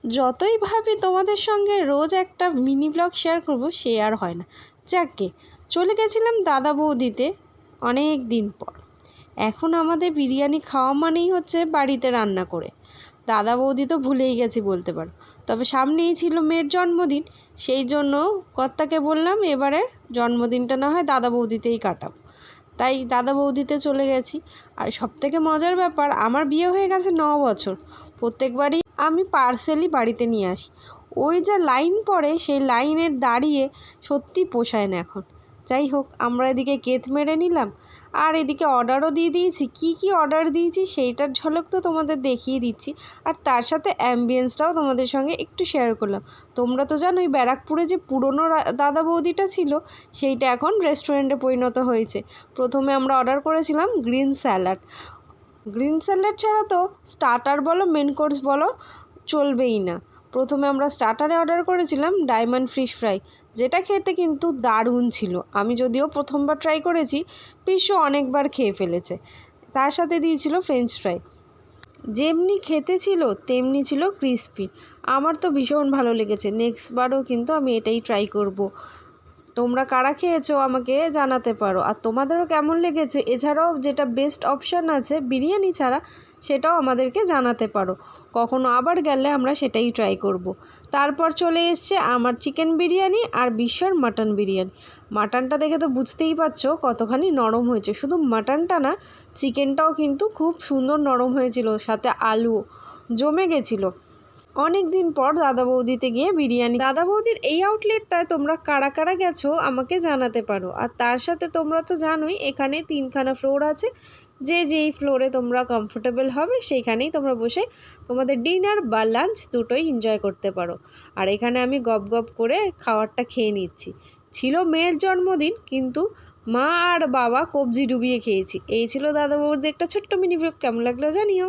যতই ভাবি তোমাদের সঙ্গে রোজ একটা মিনি ব্লগ শেয়ার করব, সে আর হয় না। যাকগে, চলে গেছিলাম দাদা বৌদিতে অনেক দিন পর। এখন আমাদের বিরিয়ানি খাওয়া মানেই হচ্ছে বাড়িতে রান্না করে। দাদা বৌদি তো ভুলেই গেছি বলতে পারো। তবে সামনেই ছিল মেয়ের জন্মদিন, সেই জন্য কর্তাকে বললাম এবারে জন্মদিনটা না হয় দাদা বৌদিতেই কাটাবো। তাই দাদা বৌদিতে চলে গেছি। আর সবথেকে মজার ব্যাপার, আমার বিয়ে হয়ে গেছে 9 বছর। প্রত্যেকবারই আমি পার্সেলই বাড়িতে নিয়ে আসি। ওই যা লাইন পড়ে, সেই লাইনের দাঁড়িয়ে সত্যি পোষায় না এখন। যাই হোক, আমরা এদিকে কেত মেরে নিলাম, আর এদিকে অর্ডারও দিয়ে দিয়েছি। কি অর্ডার দিয়েছি সেইটার ঝলক তো তোমাদের দেখিয়ে দিচ্ছি, আর তার সাথে অ্যাম্বিয়েন্সটাও তোমাদের সঙ্গে একটু শেয়ার করলাম। তোমরা তো জানোই ব্যারাকপুরে যে পুরনো দাদা বৌদিটা ছিল, সেইটা এখন রেস্টুরেন্টে পরিণত হয়েছে। প্রথমে আমরা অর্ডার করেছিলাম গ্রিন স্যালাড। গ্রিন স্যালাড ছাড়া তো স্টার্টার বলো মেন কোর্স বলো চলবেই না। প্রথমে আমরা স্টার্টারে অর্ডার করেছিলাম ডায়মন্ড ফিশ ফ্রাই, যেটা খেতে কিন্তু দারুণ ছিল। আমি যদিও প্রথমবার ট্রাই করেছি, পিসও অনেকবার খেয়ে ফেলেছে। তার সাথে দিয়েছিল ফ্রেঞ্চ ফ্রাই, যেমনি খেতে ছিল তেমনি ছিল ক্রিস্পি। আমার তো ভীষণ ভালো লেগেছে। নেক্সটবারও কিন্তু আমি এটাই ট্রাই করব। তোমরা কারা খেয়েছো আমাকে জানাতে পারো, আর তোমাদেরও কেমন লেগেছে। এছাড়াও যেটা বেস্ট অপশান আছে বিরিয়ানি ছাড়া, সেটাও আমাদেরকে জানাতে পারো। কখনো আবার গেলে আমরা সেটাই ট্রাই করব। তারপর চলে এসছে আমার চিকেন বিরিয়ানি আর বিশ্বর মাটন বিরিয়ানি। মাটনটা দেখে তো বুঝতেই পারছো কতখানি নরম হয়েছে। শুধু মাটনটা না, চিকেনটাও কিন্তু খুব সুন্দর নরম হয়েছিল, সাথে আলু জমে গেছিলো। অনেক দিন পর দাদা বৌদিতে গিয়ে বিরিয়ানি। দাদা বৌদির এই আউটলেটটায় তোমরা কারা কারা গেছো আমাকে জানাতে পারো। আর তার সাথে তোমরা তো জানোই এখানে 3খানা ফ্লোর আছে। যেই ফ্লোরে তোমরা কমফোর্টেবল হবে সেইখানেই তোমরা বসে তোমাদের ডিনার বা লাঞ্চ দুটোই এনজয় করতে পারো। আর এখানে আমি গপ গপ করে খাবারটা খেয়ে নিচ্ছি। ছিল মেয়ের জন্মদিন, কিন্তু মা আর বাবা কবজি ডুবিয়ে খেয়েছি। এই ছিল দাদা বৌদির একটা ছোট্ট মিনি ব্লগ। কেমন লাগলো জানিও।